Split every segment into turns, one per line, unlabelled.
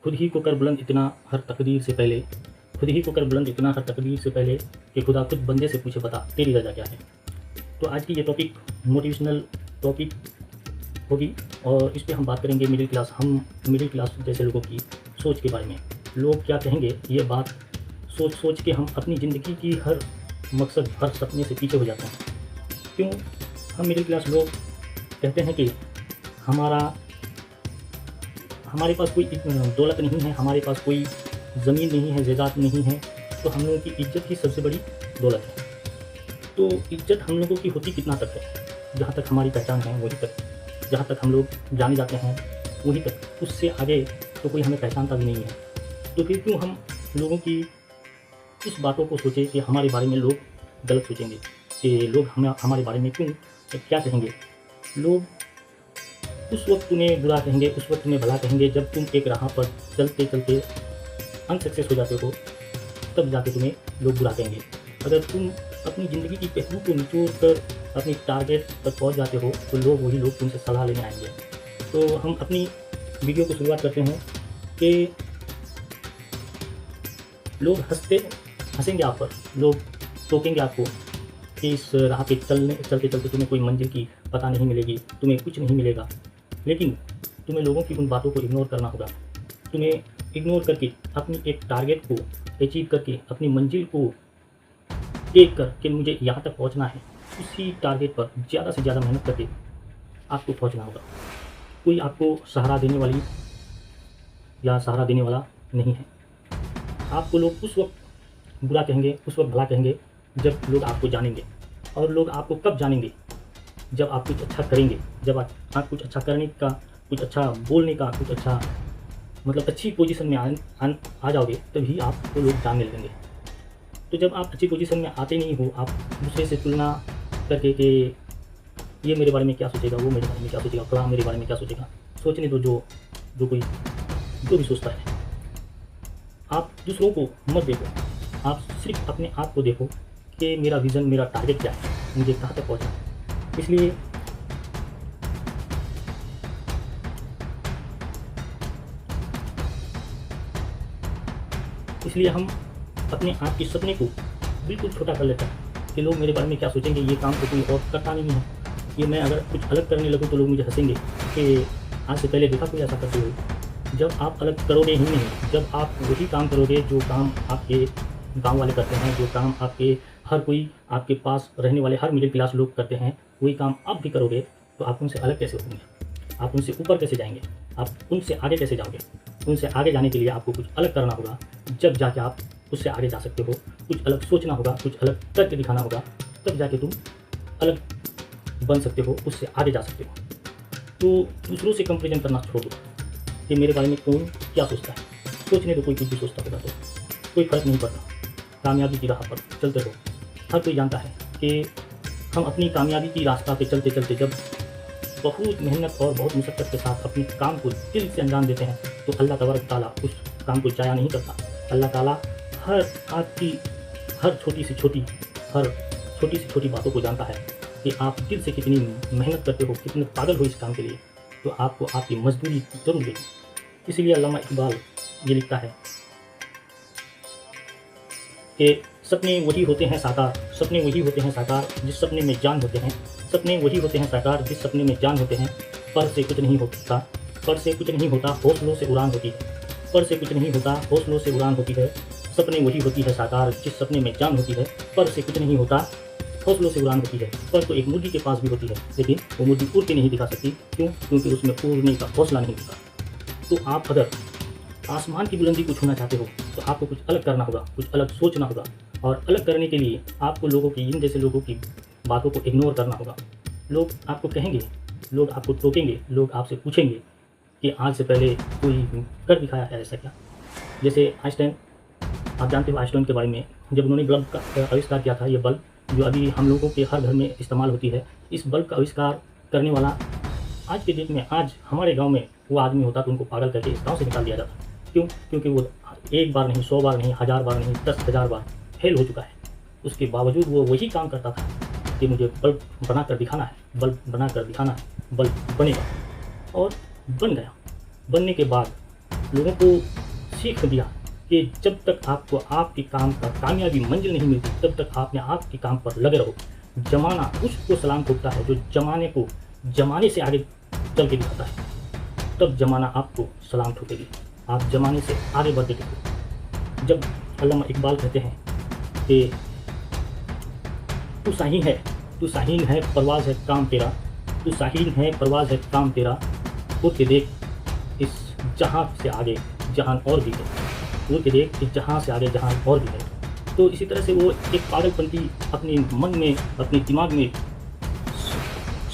खुद ही को कर बुलंद इतना हर तकदीर से पहले, खुद ही को कर बुलंद इतना हर तकदीर से पहले कि खुदा खुद बंदे से पूछे बता तेरी रज़ा क्या है। तो आज की ये टॉपिक मोटिवेशनल टॉपिक होगी और इस पे हम बात करेंगे हम मिडिल क्लास जैसे लोगों की सोच के बारे में। लोग क्या कहेंगे ये बात सोच सोच के हम अपनी ज़िंदगी की हर मकसद, हर सपने से पीछे हो जाते हैं। क्यों हम मिडिल क्लास लोग कहते हैं कि हमारे पास कोई दौलत नहीं है, हमारे पास कोई ज़मीन नहीं है, जायदाद नहीं है, तो हम लोगों की इज्जत ही सबसे बड़ी दौलत है। तो इज्जत हम लोगों की होती कितना तक है, जहाँ तक हमारी पहचान है वहीं तक, जहाँ तक हम लोग जाने जाते हैं वहीं तक, उससे आगे तो कोई हमें पहचानता भी नहीं है। तो फिर क्यों हम लोगों की उस बातों को सोचें कि हमारे बारे में लोग गलत सोचेंगे, कि लोग हमारे बारे में क्यों क्या कहेंगे। लोग उस वक्त तुम्हें बुरा कहेंगे, उस वक्त तुम्हें भला कहेंगे जब तुम एक राह पर चलते चलते अनसक्सेस हो जाते हो, तब जाके तुम्हें लोग बुरा कहेंगे। अगर तुम अपनी ज़िंदगी की पहलू को निचोड़ कर अपनी टारगेट तक पहुंच जाते हो तो वही लोग तुमसे सलाह लेने आएंगे। तो हम अपनी वीडियो को शुरुआत करते हैं कि लोग हंसेंगे आप पर, लोग टोकेंगे आपको कि इस राह पे चलते चलते तुम्हें कोई मंजिल की पता नहीं मिलेगी, तुम्हें कुछ नहीं मिलेगा। लेकिन तुम्हें लोगों की उन बातों को इग्नोर करना होगा। तुम्हें इग्नोर करके अपनी एक टारगेट को अचीव करके, अपनी मंजिल को देख कर कि मुझे यहाँ तक पहुँचना है, उसी टारगेट पर ज़्यादा से ज़्यादा मेहनत करके आपको पहुँचना होगा। कोई आपको सहारा देने वाली या सहारा देने वाला नहीं है। आपको लोग उस वक्त बुरा कहेंगे, उस वक्त भला कहेंगे जब लोग आपको जानेंगे। और लोग आपको कब जानेंगे? जब आप कुछ अच्छा करेंगे, जब आप कुछ अच्छा करने का, कुछ अच्छा बोलने का, कुछ अच्छा मतलब अच्छी पोजीशन में आ जाओगे, तभी आपको लोग जानने लगेंगे। तो जब आप अच्छी पोजीशन में आते नहीं हो, आप दूसरे से तुलना करके कि ये मेरे बारे में क्या सोचेगा, वो मेरे बारे में क्या सोचेगा, फलां मेरे बारे में क्या सोचेगा, सोचने दो जो भी सोचता है। आप दूसरों को मत देखो, आप सिर्फ अपने आप को देखो कि मेरा विज़न, मेरा टारगेट क्या है, मुझे कहाँ तक पहुँचना है। इसलिए हम अपने आप के सपने को बिल्कुल छोटा कर लेते हैं कि लोग मेरे बारे में क्या सोचेंगे, ये काम तो कोई और करता नहीं है, ये मैं अगर कुछ अलग करने लगूँ तो लोग मुझे हंसेंगे कि आज से पहले देखा कोई ऐसा करते हुए। जब आप अलग करोगे ही नहीं, जब आप वही काम करोगे जो काम आपके गांव वाले करते हैं, जो काम हर कोई आपके पास रहने वाले हर मिडिल क्लास लोग करते हैं, वही काम आप भी करोगे, तो आप उनसे अलग कैसे होंगे, आप उनसे ऊपर कैसे जाएंगे, आप उनसे आगे कैसे जाओगे। उनसे आगे जाने के लिए आपको कुछ अलग करना होगा, जब जाके आप उससे आगे जा सकते हो। कुछ अलग सोचना होगा, कुछ अलग करके दिखाना होगा, तब जाके तुम अलग बन सकते हो, उससे आगे जा सकते हो। तो दूसरों से कंपेरिजन करना छोड़ दो कि मेरे बारे में कौन क्या सोचता है। सोचने दो, कोई कुछ भी सोचता होगा तो कोई फ़र्क नहीं पड़ता। कामयाबी की राह पर चलते रहो। हर कोई जानता है कि हम अपनी कामयाबी की रास्ता पे चलते चलते जब बहुत मेहनत और बहुत मुशक्क़त के साथ अपने काम को दिल से अंजाम देते हैं, तो अल्लाह तबारक ताला उस काम को ज़ाया नहीं करता। अल्लाह ताला आपकी हर छोटी से छोटी बातों को जानता है कि आप दिल से कितनी मेहनत करते हो, कितने पागल हो इस काम के लिए, तो आपको आपकी मजदूरी ज़रूर देगी। इसीलिए अल्लामा इकबाल ये लिखता है कि सपने वही होते हैं साकार, सपने वही होते हैं साकार जिस सपने में जान होते हैं, सपने वही होते हैं साकार जिस सपने में जान होते हैं। पर से कुछ नहीं होता, पर से कुछ नहीं होता, हौसलों से उड़ान होती है। पर से कुछ नहीं होता, हौसलों से उड़ान होती है। सपने वही होती है साकार जिस सपने में जान होती है। पर से कुछ नहीं होता, हौसलों से उड़ान होती है। पर तो एक मुर्गी के पास भी होती है, लेकिन वो मुर्गी उड़ के नहीं दिखा सकती। क्यों? क्योंकि उसमें उड़ने का हौसला नहीं होता। तो आप अगर आसमान की बुलंदी को छूना चाहते हो तो आपको कुछ अलग करना होगा, कुछ अलग सोचना होगा। और अलग करने के लिए आपको इन जैसे लोगों की बातों को इग्नोर करना होगा। लोग आपको कहेंगे, लोग आपको टोकेंगे, लोग आपसे पूछेंगे कि आज से पहले कोई कर दिखाया है ऐसा क्या। जैसे आइंस्टाइन, आप जानते हो आइंस्टाइन के बारे में, जब उन्होंने बल्ब का आविष्कार किया था, ये बल्ब जो अभी हम लोगों के हर घर में इस्तेमाल होती है, इस बल्ब का आविष्कार करने वाला आज के डेट में, आज हमारे गांव में वो आदमी होता तो उनको पागल करके इस गाँव से निकाल दिया जाता। क्यों? क्योंकि वो एक बार नहीं, 100 बार नहीं, 1000 बार नहीं, 10,000 बार फेल हो चुका है। उसके बावजूद वो वही काम करता था कि मुझे बल्ब बना कर दिखाना है, बल्ब बना कर दिखाना है, बल्ब बनेगा। और बन गया। बनने के बाद लोगों को सीख दिया कि जब तक आपको आपके काम का कामयाबी मंजिल नहीं मिलती तब तक आपने आपके काम पर लगे रहो। ज़माना उसको सलाम ठोकता है जो ज़माने को ज़माने से आगे चल के दिखाता है, तब ज़माना आपको सलाम ठोकेगी। आप ज़माने से आगे बढ़ते थे। जब अल्लामा इकबाल कहते हैं कि तू शाहीन है परवाज़ है काम तेरा, तू शाहीन है परवाज़ है काम तेरा, उड़ के देख इस जहाँ से आगे जहान और भी है, उड़ के देख इस जहाँ से आगे जहान और भी है। तो इसी तरह से वो एक पागलपंती अपने मन में अपने दिमाग में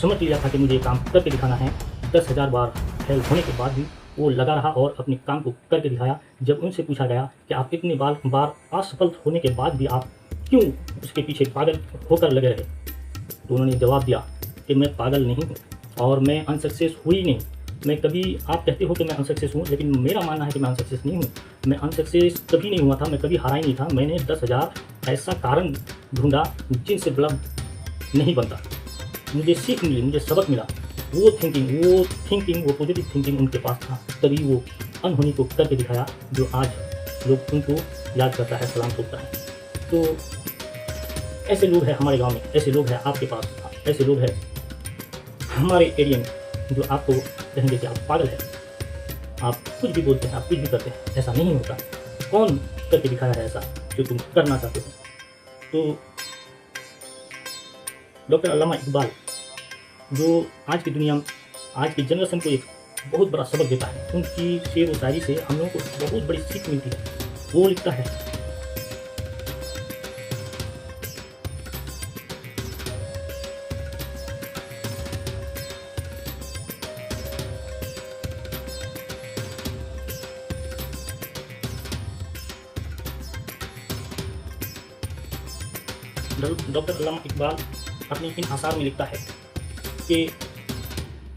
समझ लिया था कि मुझे ये काम करके दिखाना है। 10,000 बार फेल होने के बाद भी वो लगा रहा और अपने काम को करके दिखाया। जब उनसे पूछा गया कि आप इतने बार असफल होने के बाद भी आप क्यों उसके पीछे पागल होकर लगे रहे, तो उन्होंने जवाब दिया कि मैं पागल नहीं हूँ और मैं अनसक्सेस हुई नहीं। मैं कभी, आप कहते हो कि मैं अनसक्सेस हूँ, लेकिन मेरा मानना है कि मैं अनसक्सेस नहीं हूँ। मैं अनसक्सेस कभी नहीं हुआ था, मैं कभी हारा ही नहीं था। मैंने 10,000 ऐसा कारण ढूंढा जिनसे बड़ा नहीं बनता। मुझे सीख मिली, मुझे सबक मिला। वो पॉजिटिव थिंकिंग उनके पास था, तभी वो अनहोनी को करके दिखाया जो आज लोग उनको याद करता है, सलाम ठोकता है। तो ऐसे लोग हैं हमारे गांव में, ऐसे लोग हैं आपके पास, ऐसे लोग हैं हमारे एरिया में जो आपको कहेंगे कि आप पागल हैं, आप कुछ भी बोलते हैं, आप कुछ भी करते हैं, ऐसा नहीं होता। कौन करके दिखाया है ऐसा जो तुम करना चाहते हो? तो डॉक्टर अल्लामा इकबाल जो आज की दुनिया में, आज की जनरेशन को एक बहुत बड़ा सबक देता है। उनकी शेर व शायरी से हम लोगों को बहुत बड़ी सीख मिलती है। वो लिखता है, डॉक्टर अल्लामा इकबाल अपने इन आसार में लिखता है कि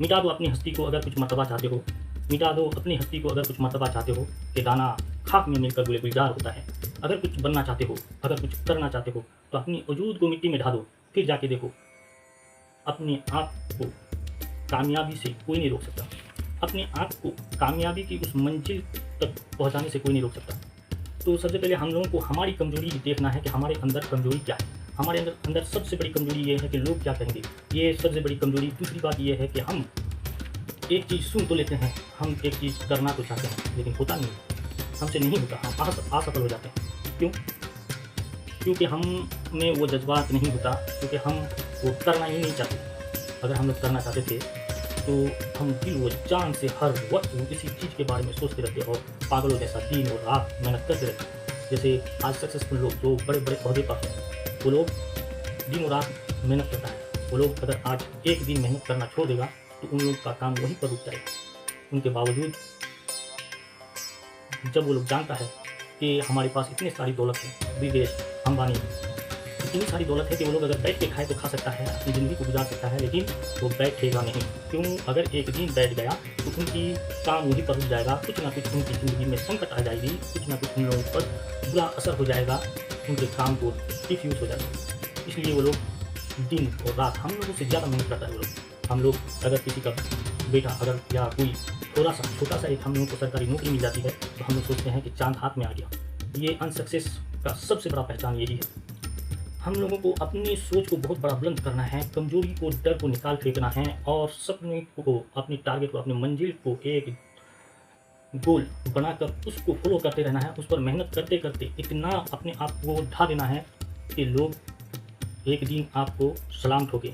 मिटा दो अपनी हस्ती को अगर कुछ मर्तबा चाहते हो, मिटा दो अपनी हस्ती को अगर कुछ मर्तबा चाहते हो, कि दाना खाक में मिलकर गुले गुलजार होता है। अगर कुछ बनना चाहते हो, अगर कुछ करना चाहते हो, तो अपनी वजूद को मिट्टी में ढा दो, फिर जाके देखो अपने आप को कामयाबी से कोई नहीं रोक सकता। अपने आप को कामयाबी की उस मंजिल तक पहुंचाने से कोई नहीं रोक सकता। तो सबसे पहले हम लोगों को हमारी कमजोरी देखना है कि हमारे अंदर कमजोरी क्या है। हमारे अंदर सबसे बड़ी कमजोरी ये है कि लोग क्या कहेंगे, ये सबसे बड़ी कमजोरी। दूसरी बात ये है कि हम एक चीज़ सुन तो लेते हैं, हम एक चीज़ करना तो चाहते हैं, लेकिन होता नहीं, हमसे नहीं होता, हम असफल हो जाते हैं। क्यों? क्योंकि हम में वो जज्बात नहीं होता, क्योंकि हम वो करना ही नहीं चाहते। अगर हम लोग करना चाहते थे तो हम दिल व जान से हर वक्त इसी चीज़ के बारे में सोचते रहते और पागलों जैसा दिन और रात मेहनत करते रहते। जैसे आज सक्सेसफुल लोग जो बड़े बड़े अहदे पर हैं, वो लोग दिन और रात मेहनत करता है। वो लोग अगर आज एक दिन मेहनत करना छोड़ देगा तो उन लोग का काम वहीं पर रुक जाएगा। उनके बावजूद जब वो लोग जानता है कि हमारे पास इतनी सारी दौलत है, बिरदेश अंबानी, इतनी सारी दौलत है कि वो लोग अगर बैठ के खाए तो खा सकता है, अपनी ज़िंदगी को गुजार सकता है, लेकिन वो बैठेगा नहीं। क्यों? अगर एक दिन बैठ गया तो उनकी काम वहीं पर रुक जाएगा। कुछ ना कुछ उनकी ज़िंदगी में संकट आ जाएगी, कुछ ना कुछ उन लोगों पर बुरा असर हो जाएगा, उनके काम को डिफ्यूज़ हो जाएगा। इसलिए वो लोग दिन और रात हम लोगों से ज़्यादा मेहनत करता है वो लोग। हम लोग अगर किसी का बेटा अगर या कोई थोड़ा सा छोटा सा एक हम लोगों को सरकारी नौकरी मिल जाती है तो हम लोग सोचते हैं कि चांद हाथ में आ गया। ये अनसक्सेस का सबसे बड़ा पहचान यही है। हम लोगों को अपनी सोच को बहुत बड़ा बुलंद करना है, कमजोरी को, डर को निकाल फेंकना है और सपने को, अपनी टारगेट को, अपनी मंजिल को एक गोल बनाकर उसको फॉलो करते रहना है। उस पर मेहनत करते करते इतना अपने आप को ढा देना है कि लोग एक दिन आपको सलाम ठोके,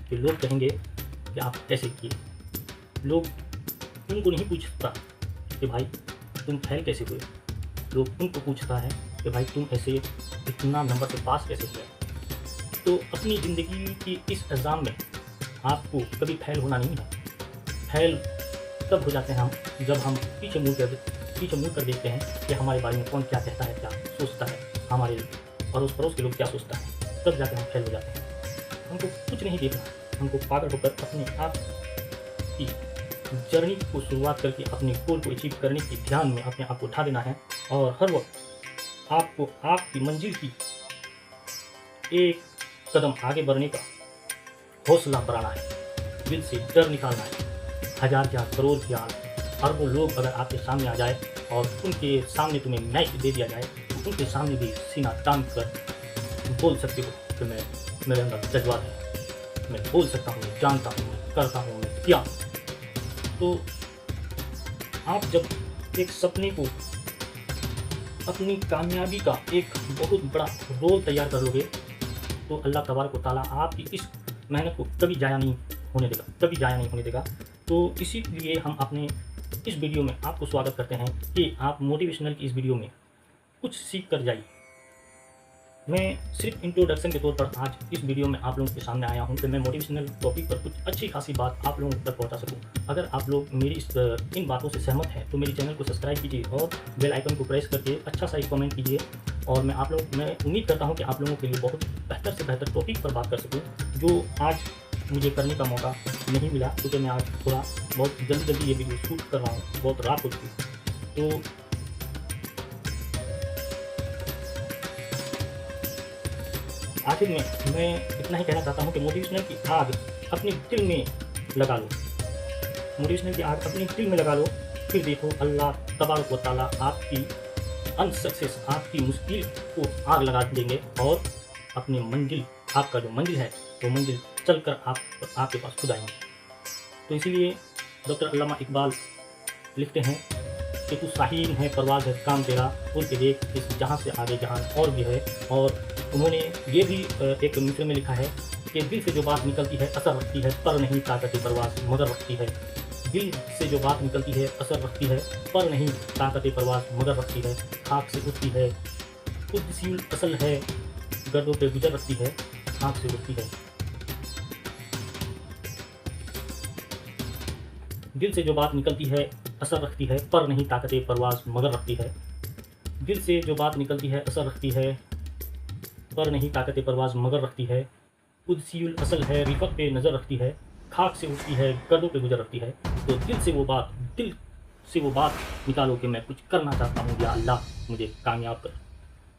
कि लोग कहेंगे कि आप कैसे किए। लोग उनको नहीं पूछता कि भाई तुम फेल कैसे हुए, लोग उनको पूछता है कि भाई तुम ऐसे इतना नंबर से पास कैसे हुए। तो अपनी ज़िंदगी की इस एग्ज़ाम में आपको कभी फेल होना नहीं है। फेल तब हो जाते हैं हम जब हम पीछे मुड़ कर देखते हैं कि हमारे बारे में कौन क्या कहता है, क्या सोचता है, हमारे पड़ोस के लोग क्या सोचता है, तब जाकर हम फेल हो जाते हैं। हमको कुछ नहीं देखना, हमको पागल होकर अपने आप की जर्नी को शुरुआत करके अपने गोल को अचीव करने की ध्यान में अपने आप को उठा देना है और हर वक्त आपको आपकी मंजिल की एक कदम आगे बढ़ने का हौसला बढ़ाना है, दिल से डर निकालना है। 1000 क्या करोड़ क्या अरबों लोग अगर आपके सामने आ जाए और उनके सामने तुम्हें मैच दे दिया जाए तो उनके सामने भी सीना तान कर बोल सकते हो कि मैं मेरे अंदर जज्बात है, मैं बोल सकता हूँ, मैं जानता हूँ, मैं करता हूँ, मैं क्या हूँ। तो आप जब एक सपने को, अपनी कामयाबी का एक बहुत बड़ा रोल तैयार कर लोगे तो अल्लाह तबारक व तआला आपकी इस मेहनत को कभी ज़ाया नहीं होने देगा, कभी ज़ाया नहीं होने देगा। तो इसीलिए हम अपने इस वीडियो में आपको स्वागत करते हैं कि आप मोटिवेशनल की इस वीडियो में कुछ सीख कर जाइए। मैं सिर्फ इंट्रोडक्शन के तौर पर आज इस वीडियो में आप लोगों के सामने आया हूं कि मैं मोटिवेशनल टॉपिक पर कुछ अच्छी खासी बात आप लोगों तक पहुंचा सकूं। अगर आप लोग मेरी इन बातों से सहमत हैं तो मेरे चैनल को सब्सक्राइब कीजिए और बेल आइकन को प्रेस करके अच्छा सा एक कमेंट कीजिए। और मैं उम्मीद करता हूँ कि आप लोगों के लिए बहुत बेहतर से बेहतर टॉपिक पर बात कर सकूँ, जो आज मुझे करने का मौका नहीं मिला क्योंकि मैं आज थोड़ा बहुत जल्दी ये वीडियो शूट कर रहा हूँ, बहुत रात हो चुकी। तो आखिर में मैं इतना ही कहना चाहता हूँ कि मोटिवेशनल की आग अपने दिल में लगा लो, मोटिवेशनल की आग अपने दिल में लगा लो, फिर देखो अल्लाह तबारक व तआला आपकी अनसक्सेस, आपकी मुश्किल को आग लगा देंगे और अपनी मंजिल, आपका जो मंजिल है वो मंजिल चलकर आपके पास खुद आएंगे। तो इसीलिए डॉक्टर अल्लामा इकबाल लिखते हैं कि तू शाहीन है, परवाज़ है, काम तेरा, उड़ के देख इस जहाँ से आगे जहान और भी है। और उन्होंने ये भी एक मिसरे में लिखा है कि दिल से जो बात निकलती है असर रखती है, पर नहीं ताकत परवाज़ मगर रखती है। दिल से जो बात निकलती है असर रखती है, पर नहीं ताकत परवाज़ मगर रखती है। खाक से उठती है, कुदसियुल असल है, गर्दों पे गुजर रखती है, खाक से उठती है। दिल से जो बात निकलती है असर रखती है, पर नहीं ताकत परवाज़ मगर रखती है। दिल से जो बात निकलती है असर रखती है, पर नहीं ताकत परवाज़ मगर रखती है। कुदसियुल असल है, रिफत पे नज़र रखती है, खाक से उठती है, गर्दों पे गुजर रखती है। तो दिल से वो बात निकालो कि मैं कुछ करना चाहता हूँ, या अल्लाह मुझे कामयाब कर।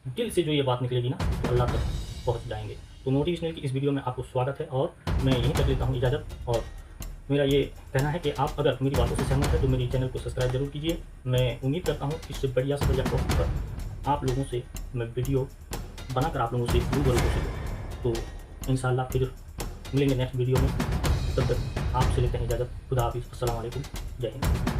दिल से जो ये बात निकलेगी ना तो अल्लाह तक पहुँच जाएंगे। तो मोटिवेशनल की इस वीडियो में आपको स्वागत है और मैं यहीं तक लेता हूँ इजाज़त। और मेरा ये कहना है कि आप अगर मेरी बातों से सहमत है तो मेरे चैनल को सब्सक्राइब जरूर कीजिए। मैं उम्मीद करता हूँ इससे बढ़िया से बढ़िया टॉपिक पर आप लोगों से मैं वीडियो बनाकर आप लोगों से रूबरू हो सकूँ। तो इंशाल्लाह फिर मिलेंगे नेक्स्ट वीडियो में। तब तक आपसे लेते हैं इजाज़त। खुदा हाफिज़। अस्सलाम वालेकुम। जय हिंद।